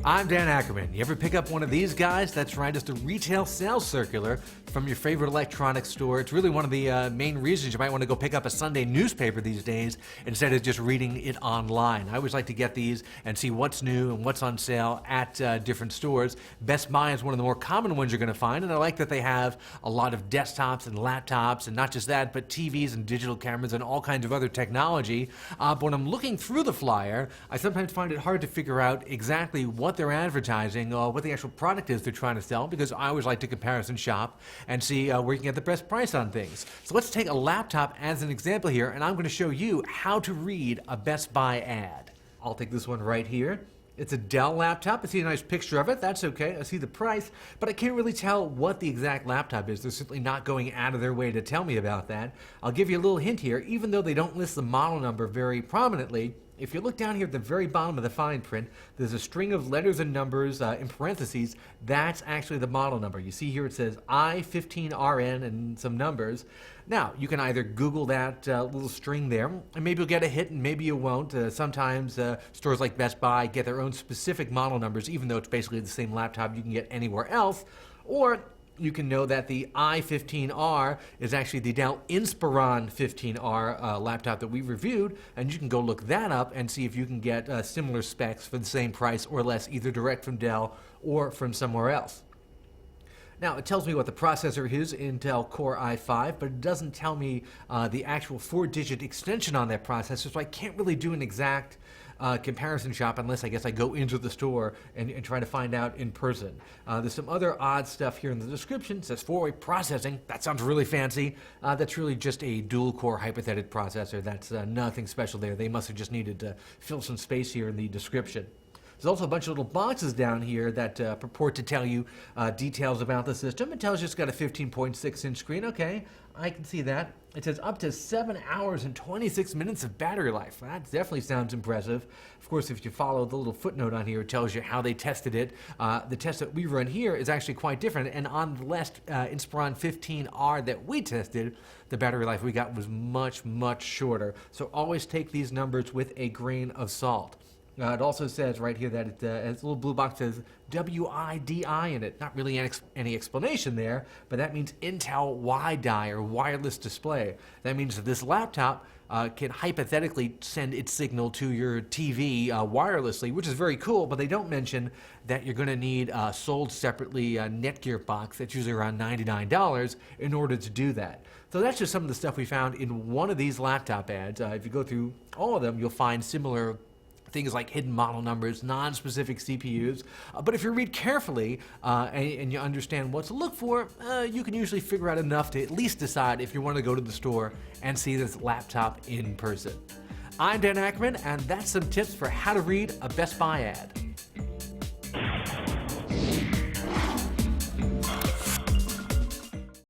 I'm Dan Ackerman. You ever pick up one of these guys? That's right, it's a retail sales circular from your favorite electronics store. It's really one of the main reasons you might want to go pick up a Sunday newspaper these days instead of just reading it online. I always like to get these and see what's new and what's on sale at different stores. Best Buy is one of the more common ones you're going to find, and I like that they have a lot of desktops and laptops, and not just that, but TVs and digital cameras and all kinds of other technology. But when I'm looking through the flyer, I sometimes find it hard to figure out exactly what they're advertising or what the actual product is they're trying to sell, because I always like to comparison shop and see where you can get the best price on things. So let's take a laptop as an example here, and I'm going to show you how to read a Best Buy ad. I'll take this one right here. It's a Dell laptop. I see a nice picture of it. That's okay. I see the price, but I can't really tell what the exact laptop is. They're simply not going out of their way to tell me about that. I'll give you a little hint here. Even though they don't list the model number very prominently, if you look down here at the very bottom of the fine print, there's a string of letters and numbers in parentheses. That's actually the model number. You see here it says I15RN and some numbers. Now, you can either Google that little string there, and maybe you'll get a hit and maybe you won't. Sometimes stores like Best Buy get their own specific model numbers, even though it's basically the same laptop you can get anywhere else. Or you can know that the i15R is actually the Dell Inspiron 15R laptop that we reviewed, and you can go look that up and see if you can get similar specs for the same price or less, either direct from Dell or from somewhere else. Now, it tells me what the processor is, Intel Core i5, but it doesn't tell me the actual 4-digit extension on that processor, so I can't really do an exact comparison shop unless I guess I go into the store and try to find out in person. There's some other odd stuff here in the description. It says 4-way processing. That sounds really fancy. That's really just a dual-core hypothetical processor. That's nothing special there. They must have just needed to fill some space here in the description. There's also a bunch of little boxes down here that purport to tell you details about the system. It tells you it's got a 15.6-inch screen. Okay, I can see that. It says up to 7 hours and 26 minutes of battery life. That definitely sounds impressive. Of course, if you follow the little footnote on here, it tells you how they tested it. The test that we run here is actually quite different, and on the last Inspiron 15R that we tested, the battery life we got was much, much shorter. So always take these numbers with a grain of salt. It also says right here that it has a little blue box that says WIDI in it. Not really any explanation there, but that means Intel WiDi or wireless display. That means that this laptop can hypothetically send its signal to your TV wirelessly, which is very cool, but they don't mention that you're going to need a sold separately Netgear box that's usually around $99 in order to do that. So that's just some of the stuff we found in one of these laptop ads. If you go through all of them, you'll find similar things like hidden model numbers, non-specific CPUs. But if you read carefully and you understand what to look for, you can usually figure out enough to at least decide if you want to go to the store and see this laptop in person. I'm Dan Ackerman, and that's some tips for how to read a Best Buy ad.